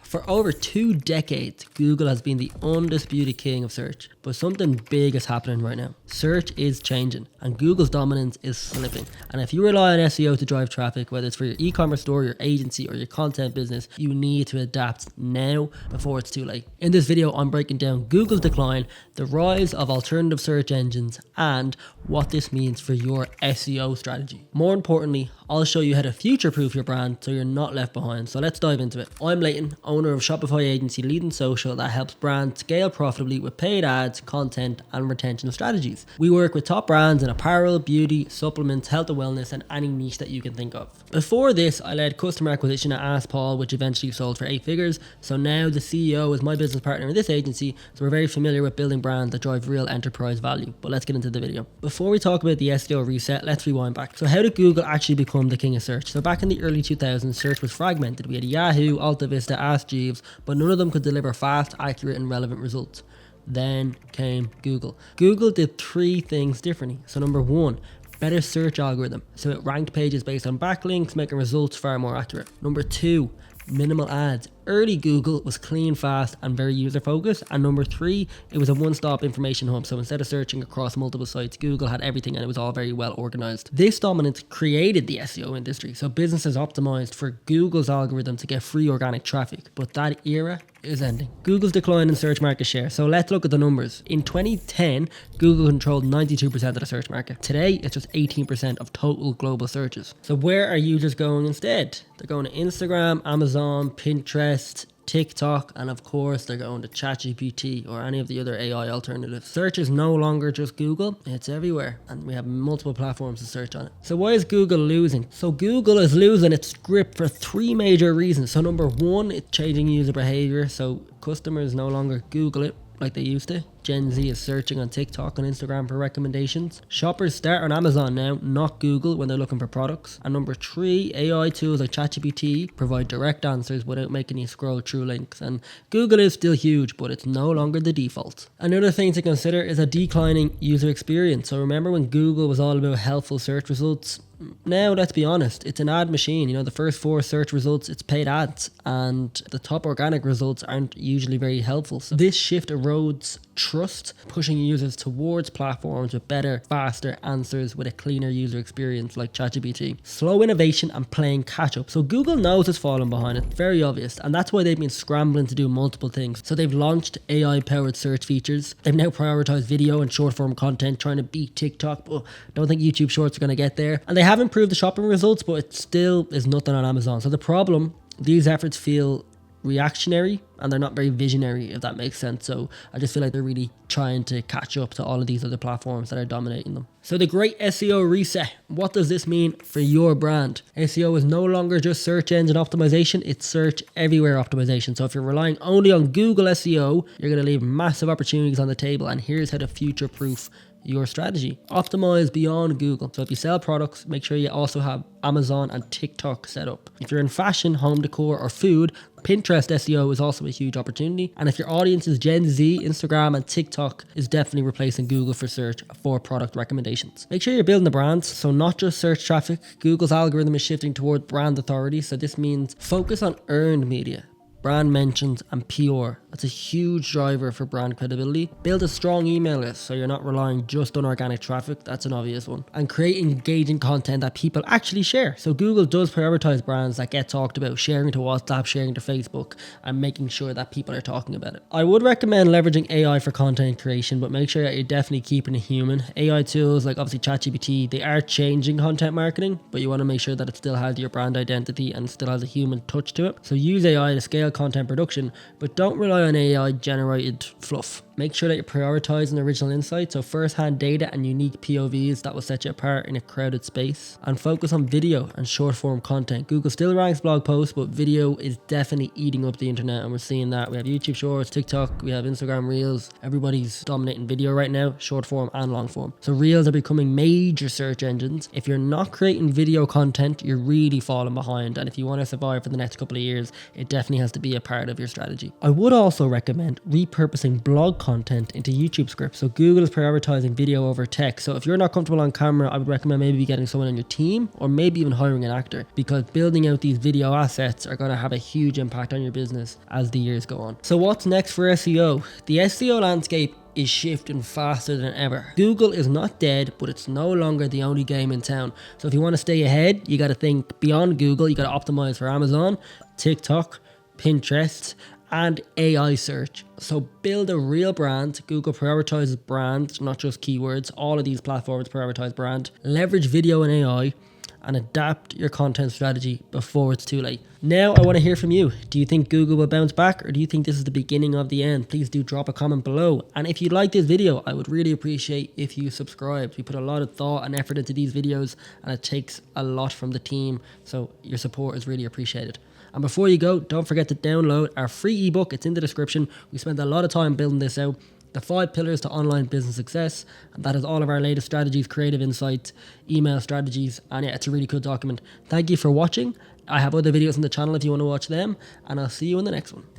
For over 2 decades, Google has been the undisputed king of search, but something big is happening right now. Search is changing, and Google's dominance is slipping. And if you rely on SEO to drive traffic, whether it's for your e-commerce store, your agency, or your content business, you need to adapt now before it's too late. In this video, I'm breaking down Google's decline, the rise of alternative search engines, and what this means for your SEO strategy. More importantly, I'll show you how to future-proof your brand so you're not left behind. So let's dive into it. I'm Leighton, owner of Shopify agency Leading Social that helps brands scale profitably with paid ads, content, and retention strategies. We work with top brands in apparel, beauty, supplements, health and wellness, and any niche that you can think of. Before this, I led customer acquisition at Ask Paul, which eventually sold for 8 figures. So now the CEO is my business partner in this agency, so we're very familiar with building brands that drive real enterprise value. But let's get into the video. Before we talk about the SEO reset, let's rewind back. So how did Google actually become the king of search? So back in the early 2000s, search was fragmented. We had Yahoo, AltaVista, Ask Jeeves, but none of them could deliver fast, accurate, and relevant results. Then came Google. Google did 3 things differently. So number 1, better search algorithm. So it ranked pages based on backlinks, making results far more accurate. Number 2, minimal ads. Early Google was clean, fast, and very user focused. And number 3, it was a one-stop information hub. So instead of searching across multiple sites, Google had everything and it was all very well organized. This dominance created the SEO industry. So businesses optimized for Google's algorithm to get free organic traffic. But that era is ending. Google's decline in search market share. So let's look at the numbers. In 2010, Google controlled 92% of the search market. Today, it's just 18% of total global searches. So where are users going instead? They're going to Instagram, Amazon, Pinterest, TikTok, and of course they're going to ChatGPT or any of the other AI alternatives. Search is no longer just Google, it's everywhere, and we have multiple platforms to search on it. So why is Google losing? So Google is losing its grip for 3 major reasons. So number 1, it's changing user behavior. So customers no longer Google it like they used to. Gen Z is searching on TikTok and Instagram for recommendations. Shoppers start on Amazon now, not Google, when they're looking for products. And number 3, AI tools like ChatGPT provide direct answers without making you scroll through links. And Google is still huge, but it's no longer the default. Another thing to consider is a declining user experience. So remember when Google was all about helpful search results? Now, let's be honest, it's an ad machine. You know, the first 4 search results, it's paid ads, and the top organic results aren't usually very helpful. So this shift erodes trust, pushing users towards platforms with better, faster answers with a cleaner user experience like ChatGPT. Slow innovation and playing catch up. So Google knows it's fallen behind. It's very obvious, and that's why they've been scrambling to do multiple things. So they've launched AI-powered search features. They've now prioritized video and short-form content, trying to beat TikTok, but don't think YouTube Shorts are going to get there. And they have improved the shopping results, but it still is nothing on Amazon. So the problem, these efforts feel reactionary and they're not very visionary, if that makes sense. So I just feel like they're really trying to catch up to all of these other platforms that are dominating them. So the great SEO reset, what does this mean for your brand? SEO is no longer just search engine optimization, it's search everywhere optimization. So if you're relying only on Google SEO, you're going to leave massive opportunities on the table, and here's how to future-proof your strategy. Optimize beyond Google. So if you sell products, make sure you also have Amazon and TikTok set up. If you're in fashion, home decor, or food, Pinterest SEO is also a huge opportunity. And if your audience is Gen Z, Instagram and TikTok is definitely replacing Google for search for product recommendations. Make sure you're building the brands, so not just search traffic. Google's algorithm is shifting toward brand authority, so this means focus on earned media, brand mentions, and PR. That's a huge driver for brand credibility. Build a strong email list so you're not relying just on organic traffic. That's an obvious one. And create engaging content that people actually share. So Google does prioritize brands that get talked about, sharing to WhatsApp, sharing to Facebook, and making sure that people are talking about it. I would recommend leveraging AI for content creation, but make sure that you're definitely keeping it human. AI tools like obviously ChatGPT, they are changing content marketing, but you want to make sure that it still has your brand identity and still has a human touch to it. So use AI to scale content production, but don't rely on AI generated fluff. Make sure that you're prioritizing original insights, so first-hand data and unique POVs that will set you apart in a crowded space. And focus on video and short-form content. Google still ranks blog posts, but video is definitely eating up the internet, and we're seeing that. We have YouTube Shorts, TikTok, we have Instagram Reels. Everybody's dominating video right now, short-form and long-form. So Reels are becoming major search engines. If you're not creating video content, you're really falling behind, and if you want to survive for the next couple of years, it definitely has to be a part of your strategy. I would also recommend repurposing blog content into YouTube scripts. So Google is prioritizing video over text. So if you're not comfortable on camera, I would recommend maybe getting someone on your team or maybe even hiring an actor, because building out these video assets are going to have a huge impact on your business as the years go on. So what's next for SEO? The SEO landscape is shifting faster than ever. Google is not dead, but it's no longer the only game in town. So if you want to stay ahead, you got to think beyond Google. You got to optimize for Amazon, TikTok, Pinterest, and AI search. So build a real brand. Google prioritizes brand, not just keywords. All of these platforms prioritize brand. Leverage video and AI, and adapt your content strategy before it's too late. Now I want to hear from you. Do you think Google will bounce back, or do you think this is the beginning of the end? Please do drop a comment below. And if you like this video, I would really appreciate if you subscribed. We put a lot of thought and effort into these videos, and it takes a lot from the team. So your support is really appreciated. And before you go, don't forget to download our free ebook. It's in the description. We spent a lot of time building this out. The 5 pillars to online business success, and that is all of our latest strategies, creative insights, email strategies, and yeah, it's a really cool document. Thank you for watching. I have other videos on the channel if you want to watch them, and I'll see you in the next one.